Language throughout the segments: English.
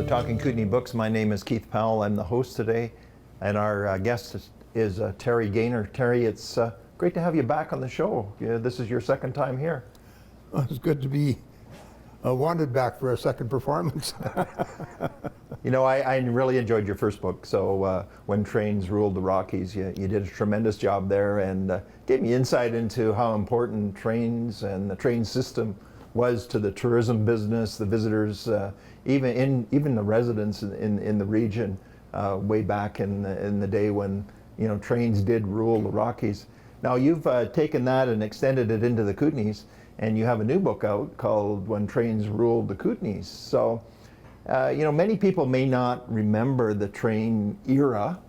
to Talking Kootenay Books. My name is Keith Powell. I'm the host today, and our guest is Terry Gaynor. Terry, it's great to have you back on the show. This is your second time here. Well, it's good to be wanted back for a second performance. You know, I really enjoyed your first book. So When Trains Ruled the Rockies, you did a tremendous job there and gave me insight into how important trains and the train system was to the tourism business, the visitors, even the residents in the region way back in the day when, you know, trains did rule the Rockies. Now you've taken that and extended it into the Kootenays, and you have a new book out called When Trains Ruled the Kootenays. So, you know, many people may not remember the train era,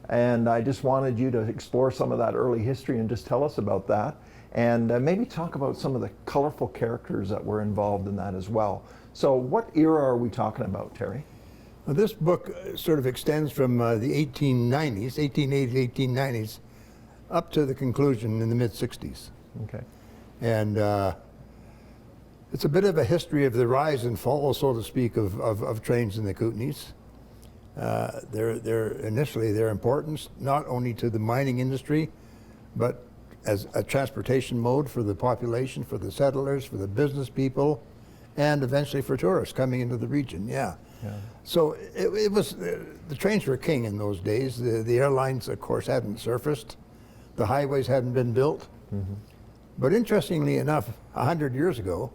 and I just wanted you to explore some of that early history and just tell us about that. And maybe talk about some of the colorful characters that were involved in that as well. So what era are we talking about, Terry? Well, this book sort of extends from the 1890s, 1880s, 1890s, up to the conclusion in the mid-60s. Okay. And it's a bit of a history of the rise and fall, so to speak, of trains in the Kootenays. Initially, their importance, not only to the mining industry, but as a transportation mode for the population, for the settlers, for the business people, and eventually for tourists coming into the region. Yeah. So it was, the trains were king in those days. The airlines, of course, hadn't surfaced. The highways hadn't been built. Mm-hmm. But interestingly enough, 100 years ago,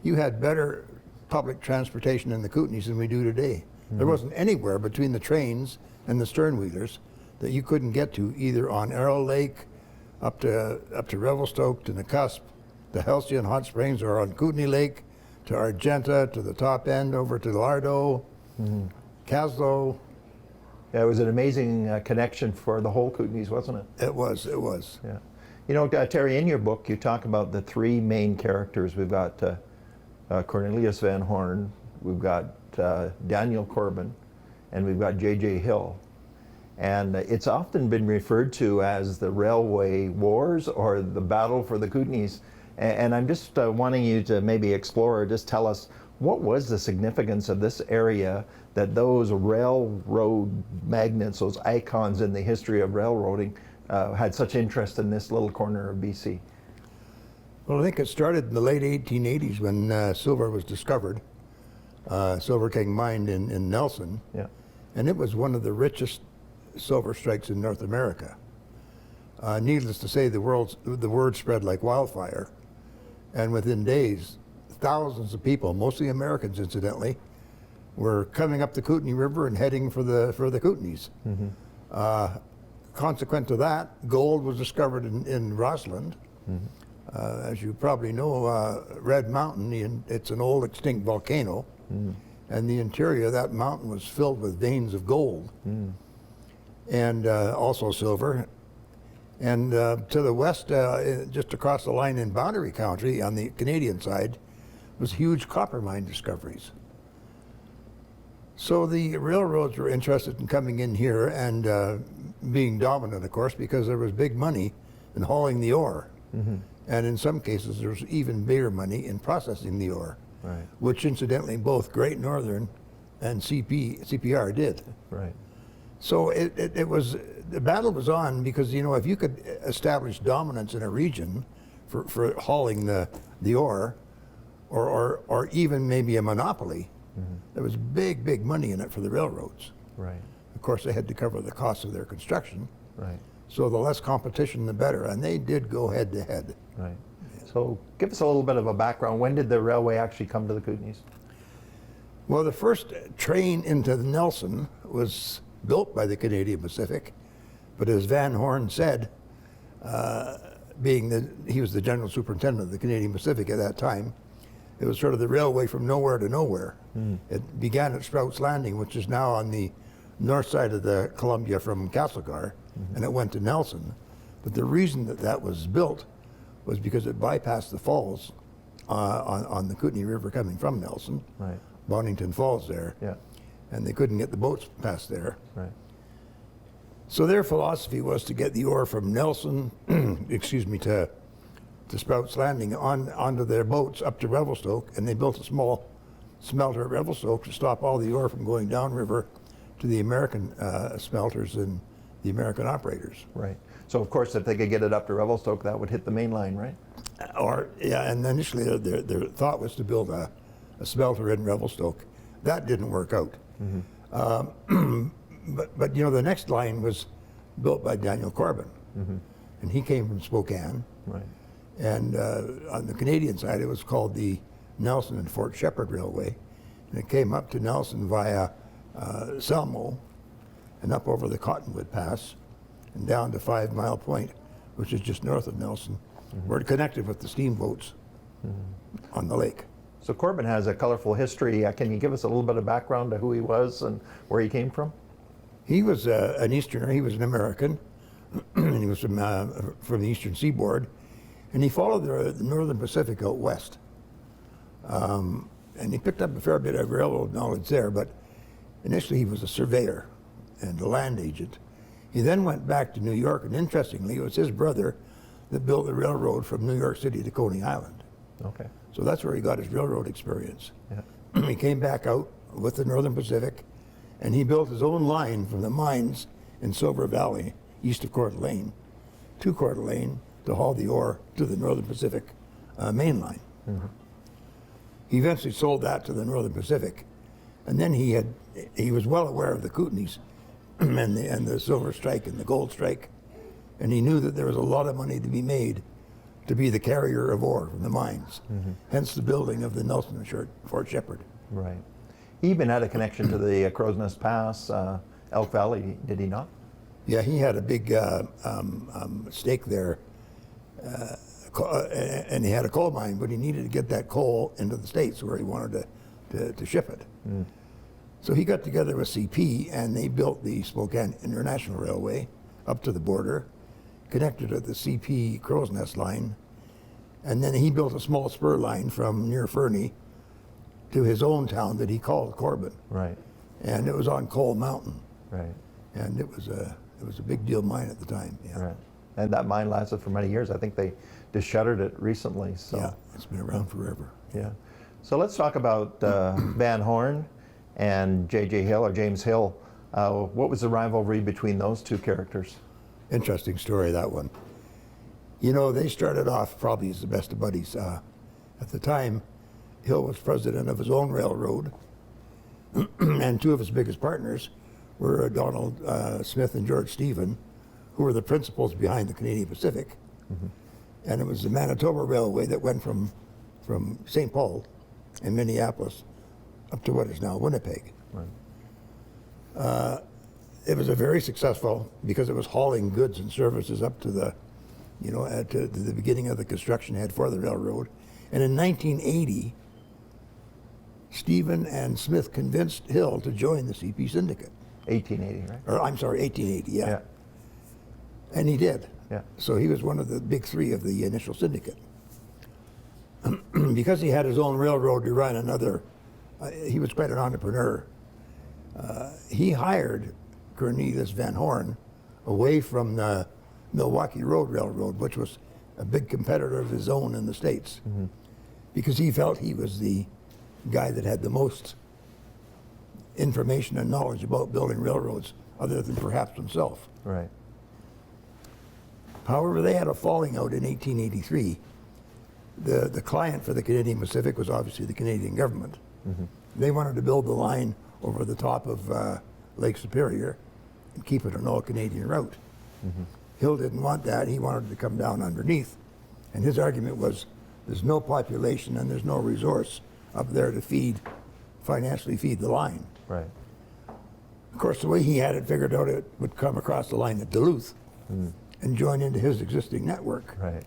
you had better public transportation in the Kootenays than we do today. Mm-hmm. There wasn't anywhere between the trains and the sternwheelers that you couldn't get to, either on Arrow Lake, up to Revelstoke, to the cusp, the Halcyon Hot Springs, or on Kootenay Lake, to Argenta, to the top end, over to Lardo, mm-hmm. Caslow. Yeah, it was an amazing connection for the whole Kootenays, wasn't it? It was. Yeah. You know, Terry, in your book, you talk about the three main characters. We've got Cornelius Van Horn, we've got Daniel Corbin, and we've got J.J. Hill. And it's often been referred to as the Railway Wars or the Battle for the Kootenays. And I'm just wanting you to maybe explore or just tell us, what was the significance of this area that those railroad magnates, those icons in the history of railroading, had such interest in this little corner of BC? Well, I think it started in the late 1880s when silver was discovered, Silver King mined in Nelson. Yeah. And it was one of the richest silver strikes in North America. Needless to say, the word spread like wildfire, and within days, thousands of people, mostly Americans incidentally, were coming up the Kootenay River and heading for the Kootenays. Mm-hmm. Consequent to that, gold was discovered in Rossland. Mm-hmm. As you probably know, Red Mountain, it's an old extinct volcano, and the interior of that mountain was filled with veins of gold. And also silver. And to the west, just across the line in Boundary County on the Canadian side, was huge copper mine discoveries. So the railroads were interested in coming in here and being dominant, of course, because there was big money in hauling the ore. Mm-hmm. And in some cases, there was even bigger money in processing the ore, right, which incidentally both Great Northern and CPR did. Right. So it was, the battle was on because, you know, if you could establish dominance in a region for hauling the ore, or even maybe a monopoly, mm-hmm. there was big money in it for the railroads. Right. Of course, they had to cover the cost of their construction. Right. So the less competition, the better, and they did go head to head. Right. So give us a little bit of a background. When did the railway actually come to the Kootenays? Well, the first train into Nelson was built by the Canadian Pacific, but as Van Horn said, he was the general superintendent of the Canadian Pacific at that time, it was sort of the railway from nowhere to nowhere. Mm. It began at Sprout's Landing, which is now on the north side of the Columbia from Castlegar, mm-hmm. and it went to Nelson. But the reason that was built was because it bypassed the falls on the Kootenay River coming from Nelson, right. Bonington Falls there. Yeah. And they couldn't get the boats past there. Right. So their philosophy was to get the ore from Nelson, to Sprout's Landing onto their boats up to Revelstoke, and they built a small smelter at Revelstoke to stop all the ore from going downriver to the American smelters and the American operators. Right. So of course, if they could get it up to Revelstoke, that would hit the main line, right? And initially their thought was to build a smelter in Revelstoke. That didn't work out. But you know, the next line was built by Daniel Corbin, and he came from Spokane. Right. And on the Canadian side, it was called the Nelson and Fort Shepherd Railway, and it came up to Nelson via Selmo and up over the Cottonwood Pass and down to 5 Mile Point, which is just north of Nelson, where it connected with the steamboats on the lake. So Corbin has a colorful history. Can you give us a little bit of background to who he was and where he came from? He was an Easterner. He was an American, and he was from the Eastern Seaboard, and he followed the Northern Pacific out west. And he picked up a fair bit of railroad knowledge there, but initially he was a surveyor and a land agent. He then went back to New York, and interestingly, it was his brother that built the railroad from New York City to Coney Island. Okay. So that's where he got his railroad experience. Yeah. He came back out with the Northern Pacific, and he built his own line from the mines in Silver Valley, east of Coeur d'Alene, to Coeur d'Alene to haul the ore to the Northern Pacific main line. He eventually sold that to the Northern Pacific, and then he was well aware of the Kootenays and the silver strike and the gold strike, and he knew that there was a lot of money to be made to be the carrier of ore from the mines. Hence the building of the Nelson and Fort Shepherd. Right. He even had a connection to the Crow's Nest Pass, Elk Valley, did he not? Yeah, he had a big stake there, and he had a coal mine, but he needed to get that coal into the States where he wanted to ship it. So he got together with CP, and they built the Spokane International Railway up to the border, connected at the CP Crow's Nest line, and then he built a small spur line from near Fernie to his own town that he called Corbin. Right. And it was on Coal Mountain. Right. And it was a big deal mine at the time. Yeah. Right. And that mine lasted for many years. I think they just shuttered it recently. So. Yeah, it's been around forever. Yeah. So let's talk about Van Horn and J.J. Hill, or James Hill. What was the rivalry between those two characters? Interesting story, that one. You know, they started off probably as the best of buddies. At the time, Hill was president of his own railroad, and two of his biggest partners were Donald Smith and George Stephen, who were the principals behind the Canadian Pacific. And it was the Manitoba Railway that went from St. Paul and Minneapolis up to what is now Winnipeg. Right. It was a very successful, because it was hauling goods and services up to the, to the beginning of the construction head for the railroad. And in 1980, Stephen and Smith convinced Hill to join the CP syndicate. 1880, right? Or I'm sorry, 1880, yeah. And he did. Yeah. So he was one of the big three of the initial syndicate. Because he had his own railroad to run he was quite an entrepreneur. He hired Cornelius Van Horn away from the Milwaukee Road Railroad, which was a big competitor of his own in the States, because he felt he was the guy that had the most information and knowledge about building railroads, other than perhaps himself. Right. However, they had a falling out in 1883. The client for the Canadian Pacific was obviously the Canadian government. They wanted to build the line over the top of Lake Superior and keep it an all-Canadian route. Hill didn't want that. He wanted to come down underneath. And his argument was, there's no population and there's no resource up there to financially feed the line. Right. Of course, the way he had it figured out, it would come across the line at Duluth and join into his existing network. Right.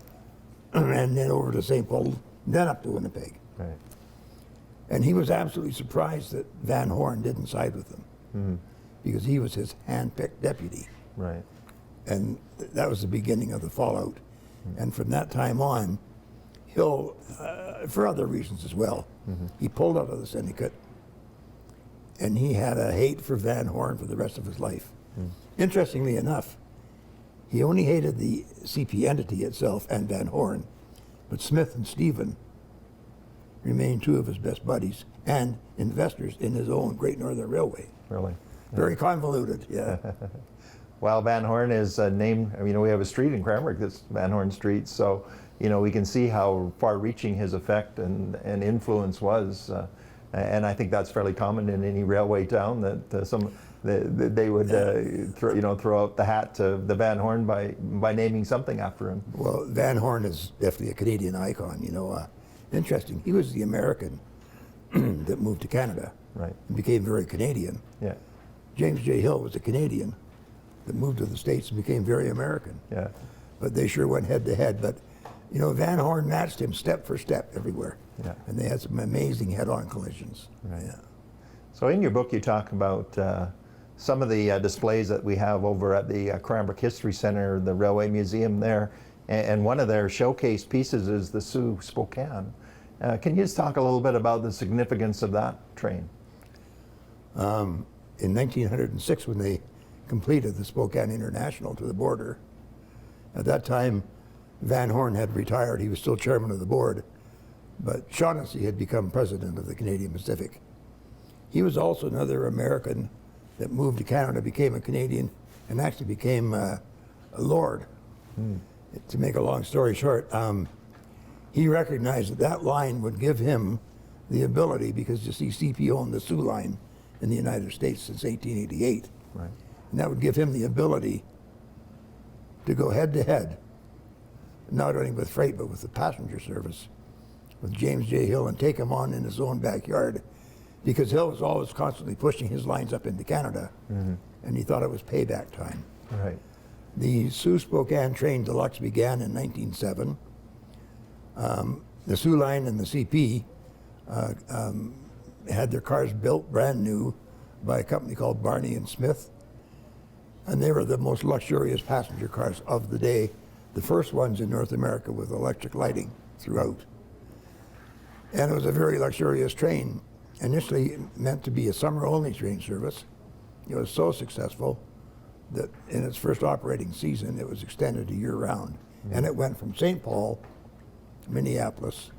And then over to St. Paul, then up to Winnipeg. Right. And he was absolutely surprised that Van Horn didn't side with him, because he was his hand-picked deputy. Right. And that was the beginning of the fallout. And from that time on, Hill, for other reasons as well, he pulled out of the syndicate, and he had a hate for Van Horn for the rest of his life. Interestingly enough, he only hated the CP entity itself and Van Horn, but Smith and Stephen remain two of his best buddies and investors in his own Great Northern Railway. Really? Very convoluted, yeah. Well, Van Horn is named, I mean, we have a street in Cranbrook that's Van Horn Street, so, you know, we can see how far-reaching his effect and influence was. And I think that's fairly common in any railway town, that they would throw out the hat to the Van Horn by naming something after him. Well, Van Horn is definitely a Canadian icon, you know. Interesting, he was the American that moved to Canada, right, and became very Canadian. Yeah. James J. Hill was a Canadian that moved to the States and became very American. Yeah. But they sure went head to head. But, you know, Van Horn matched him step for step everywhere. Yeah. And they had some amazing head-on collisions. Right. Yeah. So in your book, you talk about some of the displays that we have over at the Cranbrook History Center, the Railway Museum there, and one of their showcase pieces is the Sioux Spokane. Can you just talk a little bit about the significance of that train? In 1906, when they completed the Spokane International to the border, at that time, Van Horn had retired. He was still chairman of the board, but Shaughnessy had become president of the Canadian Pacific. He was also another American that moved to Canada, became a Canadian, and actually became a lord. To make a long story short, he recognized that that line would give him the ability, because you see CP owned the Sioux line in the United States since 1888. Right. And that would give him the ability to go head to head, not only with freight, but with the passenger service, with James J. Hill, and take him on in his own backyard, because Hill was always constantly pushing his lines up into Canada, and he thought it was payback time. Right. The Sioux Spokane Train Deluxe began in 1907. The Sioux line and the CP had their cars built brand new by a company called Barney and Smith, and they were the most luxurious passenger cars of the day, the first ones in North America with electric lighting throughout. And it was a very luxurious train, initially meant to be a summer-only train service. It was so successful that in its first operating season, it was extended to year-round. And it went from St. Paul, Minneapolis,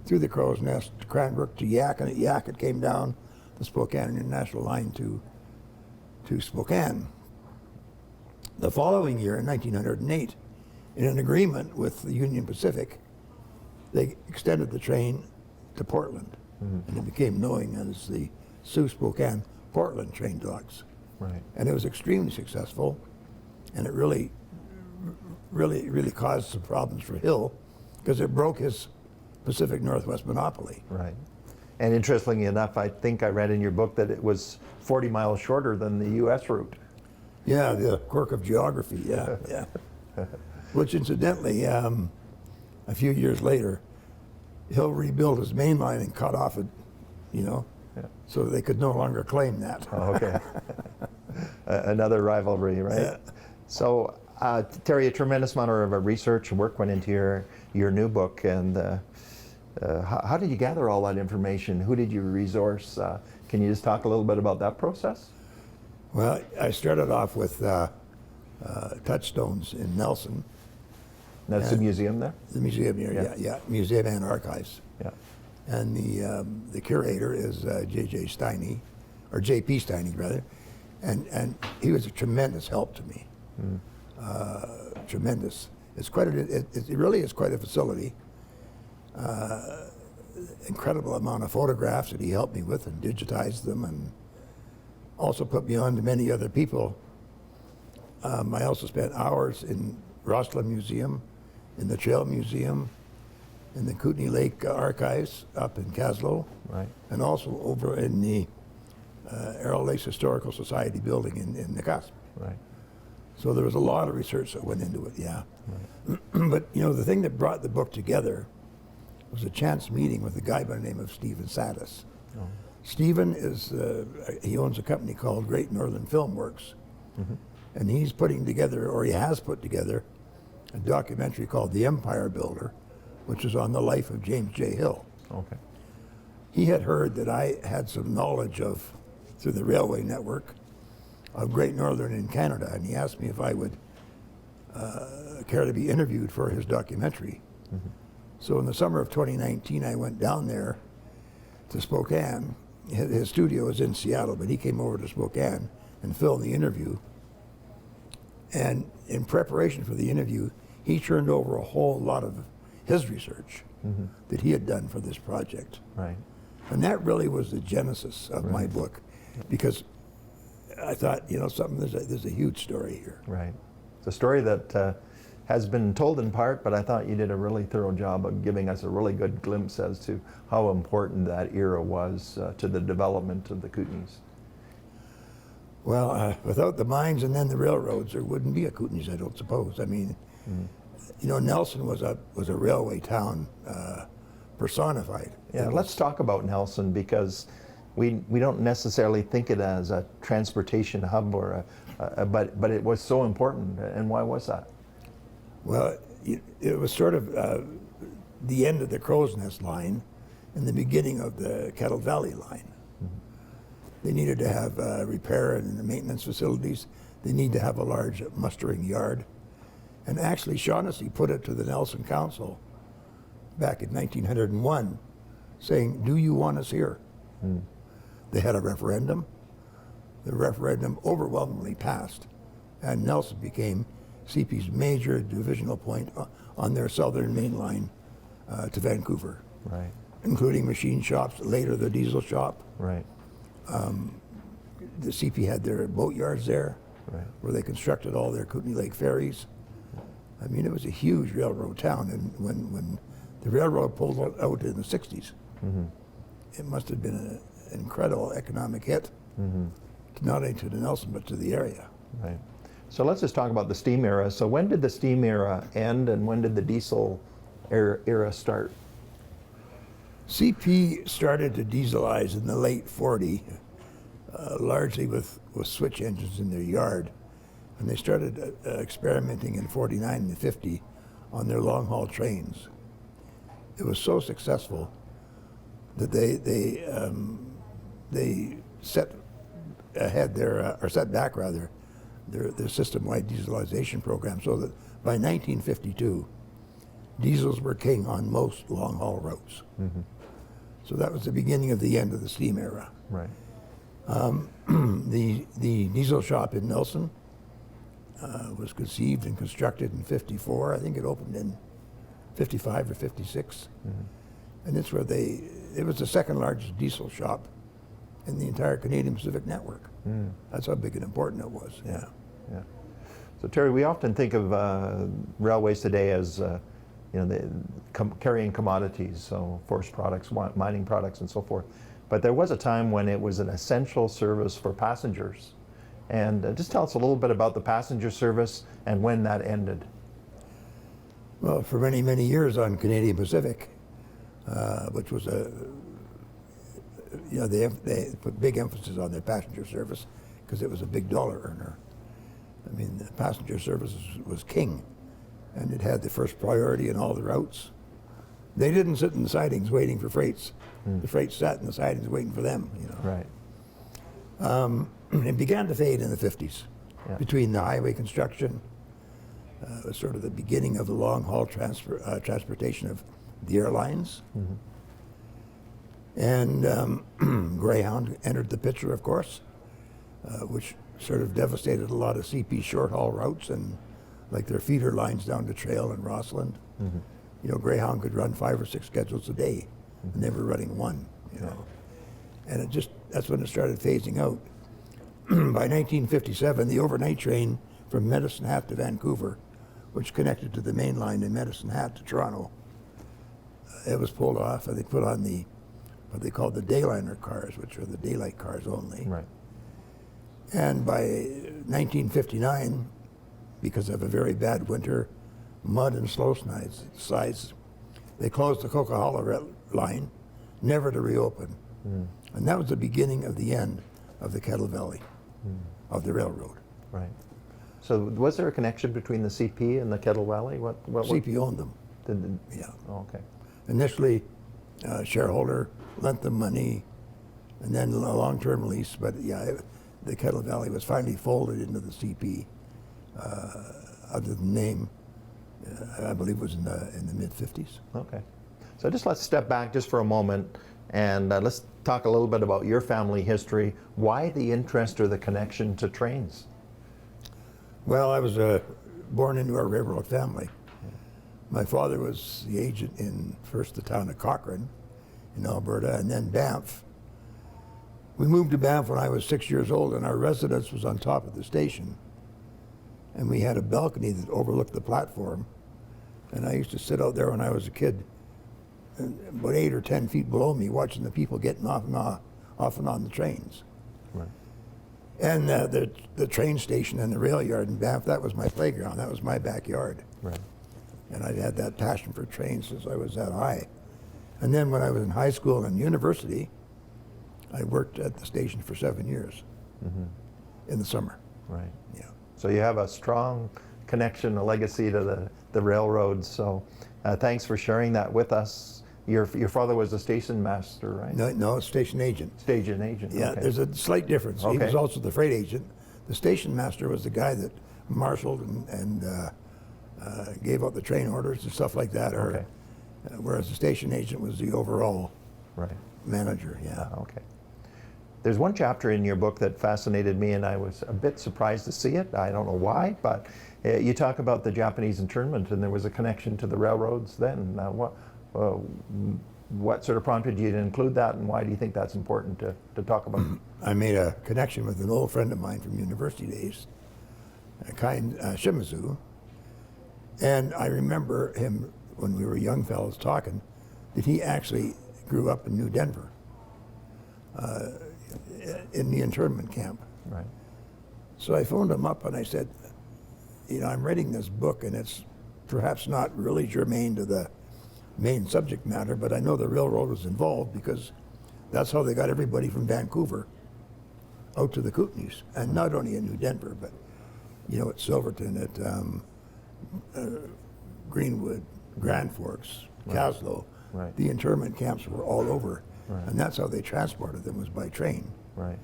through the Crow's Nest to Cranbrook to Yack, and at Yack it came down the Spokane International Line to Spokane. The following year, in 1908, in an agreement with the Union Pacific, they extended the train to Portland, and it became known as the Sioux Spokane Portland Train Deluxe. Right. And it was extremely successful, and it really caused some problems for Hill, because it broke his Pacific Northwest monopoly. Right. And interestingly enough, I think I read in your book that it was 40 miles shorter than the U.S. route. Yeah, the quirk of geography, yeah, yeah. Which incidentally, a few years later, Hill rebuilt his main line and cut off it, you know, so they could no longer claim that. Oh, okay. Another rivalry, right? Yeah. So, Terry, a tremendous amount of research and work went into your new book, and how did you gather all that information? Who did you resource? Can you just talk a little bit about that process? Well, I started off with Touchstones in Nelson. That's the museum there? The museum here, yeah, museum and archives. Yeah. And the curator is J.J. Steiny, or J.P. Steiny rather, and he was a tremendous help to me. Tremendous. It's quite it really is quite a facility. Incredible amount of photographs that he helped me with and digitized them, and also put me on to many other people. I also spent hours in Roslyn Museum, in the Trail Museum, in the Kootenay Lake Archives up in Caslow, right, and also over in the Arrow Lakes Historical Society building in Nicasp. Right. So there was a lot of research that went into it, yeah. Right. But you know, the thing that brought the book together was a chance meeting with a guy by the name of Stephen Satis. Oh. Stephen is, he owns a company called Great Northern Film Works, and he's putting together, or he has put together, a documentary called The Empire Builder, which is on the life of James J. Hill. Okay. He had heard that I had some knowledge of, through the railway network, of Great Northern in Canada, and he asked me if I would care to be interviewed for his documentary. So in the summer of 2019, I went down there to Spokane. His studio was in Seattle, but he came over to Spokane and filmed the interview. And in preparation for the interview, he turned over a whole lot of his research that he had done for this project. Right. And that really was the genesis of my book, because I thought, you know, there's a huge story here. Right. It's a story that has been told in part, but I thought you did a really thorough job of giving us a really good glimpse as to how important that era was to the development of the Kootenays. Well, without the mines and then the railroads, there wouldn't be a Kootenays, I don't suppose. I mean, you know, Nelson was a railway town personified. Yeah, let's talk about Nelson, because we don't necessarily think it as a transportation hub or but it was so important. And why was that? Well, it was sort of the end of the Crow's Nest line and the beginning of the Kettle Valley line. They needed to have repair and maintenance facilities. They need to have a large mustering yard. And actually, Shaughnessy put it to the Nelson Council back in 1901, saying, do you want us here? They had a referendum. The referendum overwhelmingly passed, and Nelson became CP's major divisional point on their southern main line to Vancouver. Right. Including machine shops, later the diesel shop. Right. The CP had their boat yards there, Right. where they constructed all their Kootenay Lake ferries. I mean, it was a huge railroad town, and when the railroad pulled out in the 60s, it must have been an incredible economic hit, not only to the Nelson, but to the area. Right. So let's just talk about the steam era. So when did the steam era end, and when did the diesel era start? CP started to dieselize in the late 40s, largely with switch engines in their yard. And they started experimenting in 49 and 50 on their long-haul trains. It was so successful that they set ahead set back their system-wide dieselization program, so that by 1952, diesels were king on most long-haul routes. So that was the beginning of the end of the steam era. Right. The diesel shop in Nelson was conceived and constructed in 54. I think it opened in 55 or 56. And it's where it was the second largest diesel shop in the entire Canadian Pacific network. That's how big and important it was. Yeah. Yeah. So Terry, we often think of railways today as carrying commodities, so forest products, mining products, and so forth. But there was a time when it was an essential service for passengers. And just tell us a little bit about the passenger service and when that ended. Well, for many, many years on Canadian Pacific, which was they put big emphasis on their passenger service because it was a big dollar earner. I mean, the passenger service was king, and it had the first priority in all the routes. They didn't sit in the sidings waiting for freights. The freights sat in the sidings waiting for them, you know. Right. It began to fade in the 50s, Yeah. between the highway construction, it was sort of the beginning of the long-haul transportation of the airlines. And Greyhound entered the picture, of course, which sort of devastated a lot of CP short-haul routes, and like their feeder lines down to Trail and Rossland. You know, Greyhound could run 5 or 6 schedules a day, and they were running one, you know. And that's when it started phasing out. By 1957, the overnight train from Medicine Hat to Vancouver, which connected to the main line in Medicine Hat to Toronto, it was pulled off, and they put on what they called the dayliner cars, which are the daylight cars only. Right. And by 1959, because of a very bad winter, mud and slow slides, they closed the Coquihalla line, never to reopen. And that was the beginning of the end of the Kettle Valley, of the railroad. Right. So was there a connection between the CP and the Kettle Valley? What CP owned them. Yeah. Oh, okay. Initially, shareholder lent them money, and then a long-term lease. But yeah, the Kettle Valley was finally folded into the CP under the name. I believe it was in the mid-50s. Okay. So just let's step back just for a moment and let's talk a little bit about your family history. Why the interest or the connection to trains? Well, I was born into a railroad family. My father was the agent in first the town of Cochrane in Alberta and then Banff. We moved to Banff when I was 6 years old, and our residence was on top of the station. And we had a balcony that overlooked the platform. And I used to sit out there when I was a kid, about 8 or 10 feet below me, watching the people getting off and on the trains. Right. And the train station and the rail yard in Banff, that was my playground. That was my backyard. Right. And I'd had that passion for trains since I was that high. And then when I was in high school and university, I worked at the station for 7 years in the summer. Right. Yeah. So you have a strong connection, a legacy to the railroads. So thanks for sharing that with us. Your father was a station master, right? No, station agent. Station agent. Yeah, okay. there's a slight difference. Okay. He was also the freight agent. The station master was the guy that marshaled and gave out the train orders and stuff like that. Okay. Whereas the station agent was the overall Right. manager. Yeah. Okay. There's one chapter in your book that fascinated me, and I was a bit surprised to see it. I don't know why, but you talk about the Japanese internment, and there was a connection to the railroads then. What sort of prompted you to include that, and why do you think that's important to talk about? I made a connection with an old friend of mine from university days, Shimazu, and I remember him when we were young fellows talking that he actually grew up in New Denver. In the internment camp. Right. So I phoned him up and I said, I'm writing this book and it's perhaps not really germane to the main subject matter, but I know the railroad was involved because that's how they got everybody from Vancouver out to the Kootenays. And not only in New Denver, but, at Silverton, at Greenwood, Grand Forks, Caslow. Right. The internment camps were all over. Right. And that's how they transported them, was by train. Right.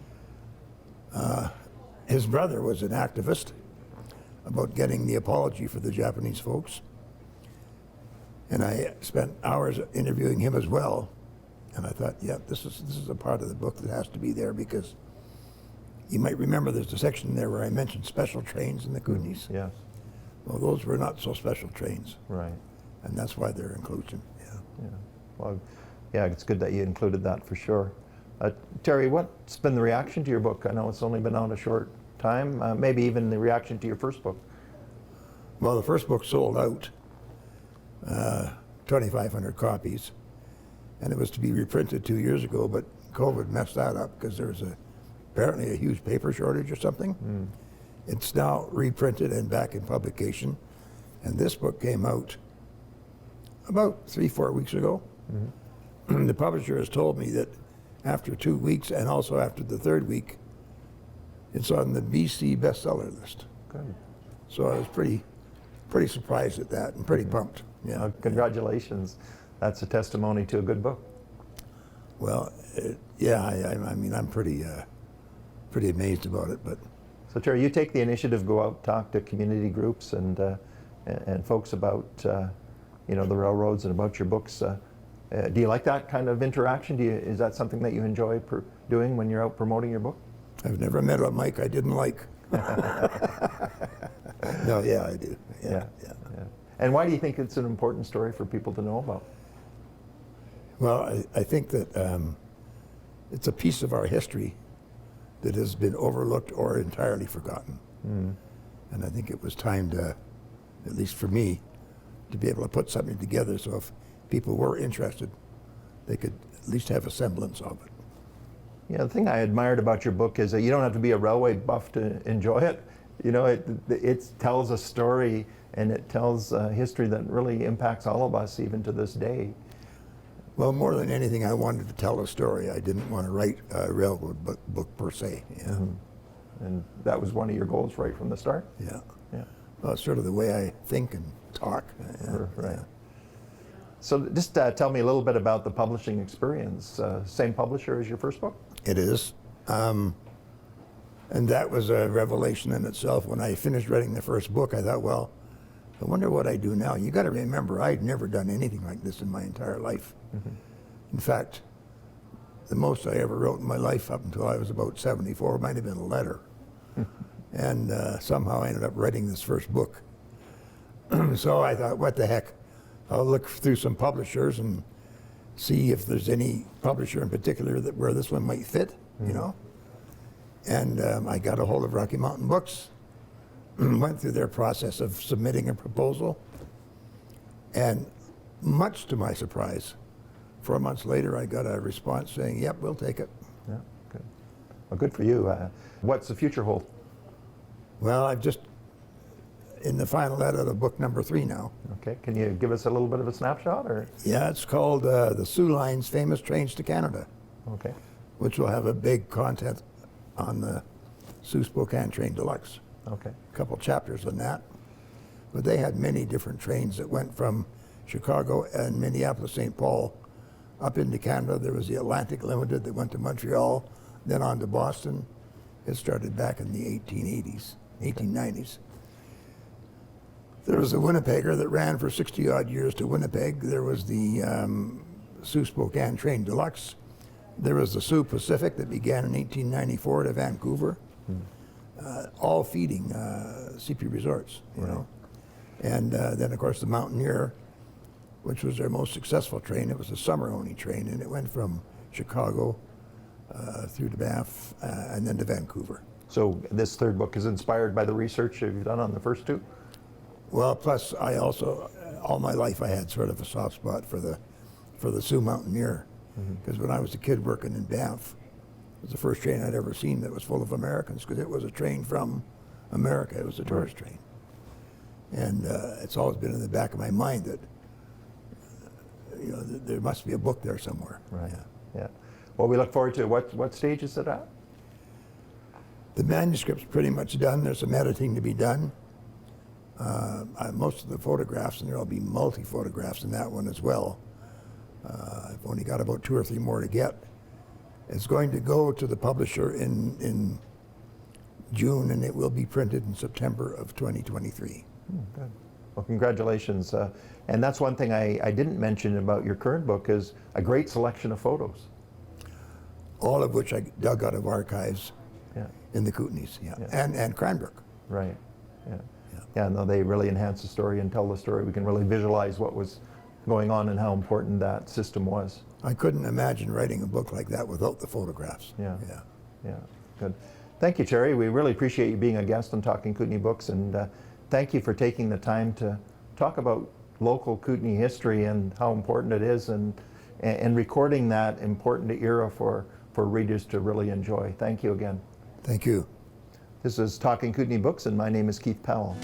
His brother was an activist about getting the apology for the Japanese folks. And I spent hours interviewing him as well. And I thought, yeah, this is a part of the book that has to be there, because you might remember there's a section there where I mentioned special trains in the Kootenays. Yes. Well, those were not so special trains. Right. And that's why they're inclusion. Yeah. Yeah. Well, yeah, it's good that you included that for sure. Terry, what's been the reaction to your book? I know it's only been out a short time. Maybe even the reaction to your first book. Well, the first book sold out, 2,500 copies, and it was to be reprinted 2 years ago, but COVID messed that up because there was apparently a huge paper shortage or something. It's now reprinted and back in publication, and this book came out about 3-4 weeks ago. The publisher has told me that after 2 weeks and also after the third week, it's on the BC bestseller list. Good. So I was pretty surprised at that and pretty pumped. Yeah. Congratulations. That's a testimony to a good book. Well, I mean, I'm pretty amazed about it. But so Terry, you take the initiative, go out, talk to community groups and folks about the railroads and about your books. Do you like that kind of interaction? Is that something that you enjoy doing when you're out promoting your book? I've never met a Mike I didn't like. No, yeah, I do. Yeah. And why do you think it's an important story for people to know about? Well, I think that it's a piece of our history that has been overlooked or entirely forgotten. And I think it was time to, at least for me, to be able to put something together so if people were interested, they could at least have a semblance of it. Yeah, the thing I admired about your book is that you don't have to be a railway buff to enjoy it. It tells a story and it tells history that really impacts all of us even to this day. Well, more than anything, I wanted to tell a story. I didn't want to write a railroad book per se. Yeah. And that was one of your goals right from the start? Yeah. Yeah. Well, it's sort of the way I think and talk. Right. So just tell me a little bit about the publishing experience. Same publisher as your first book? It is. And that was a revelation in itself. When I finished writing the first book, I thought, well, I wonder what I do now. You got to remember, I'd never done anything like this in my entire life. In fact, the most I ever wrote in my life up until I was about 74 might have been a letter. And somehow I ended up writing this first book. So I thought, what the heck? I'll look through some publishers and see if there's any publisher in particular that where this one might fit, you know. And I got a hold of Rocky Mountain Books, went through their process of submitting a proposal, and much to my surprise, 4 months later I got a response saying, yep, we'll take it. Yeah, good. Well, good for you. What's the future hold? Well, I've just in the final edit of book number 3 now. Okay, can you give us a little bit of a snapshot, or? Yeah, it's called The Sioux Line's Famous Trains to Canada. Okay. Which will have a big content on the Sioux Spokane Train Deluxe. Okay. A couple chapters on that. But they had many different trains that went from Chicago and Minneapolis, St. Paul, up into Canada. There was the Atlantic Limited that went to Montreal, then on to Boston. It started back in the 1880s, 1890s. There was a Winnipegger that ran for 60-odd years to Winnipeg. There was the Sioux Spokane Train Deluxe. There was the Sioux Pacific that began in 1894 to Vancouver, all feeding CP Resorts, you know. And then, of course, the Mountaineer, which was their most successful train. It was a summer-only train, and it went from Chicago through to Banff and then to Vancouver. So this third book is inspired by the research you've done on the first 2? Well, plus I also, all my life I had sort of a soft spot for the Sioux Mountaineer, because when I was a kid working in Banff, it was the first train I'd ever seen that was full of Americans, because it was a train from America. It was a tourist train. And it's always been in the back of my mind that, you know, there must be a book there somewhere. Right. Yeah. Well, we look forward to it. What stage is it at? The manuscript's pretty much done. There's some editing to be done. Most of the photographs, and there'll be multi-photographs in that one as well. I've only got about 2 or 3 more to get. It's going to go to the publisher in June, and it will be printed in September of 2023. Good. Well, congratulations. And that's one thing I didn't mention about your current book is a great selection of photos. All of which I dug out of archives in the Kootenays, and Cranbrook. Right. Yeah, no, they really enhance the story and tell the story. We can really visualize what was going on and how important that system was. I couldn't imagine writing a book like that without the photographs. Yeah, good. Thank you, Terry. We really appreciate you being a guest on Talking Kootenay Books, and thank you for taking the time to talk about local Kootenay history and how important it is, and recording that important era for readers to really enjoy. Thank you again. Thank you. This is Talking Kootenay Books, and my name is Keith Powell.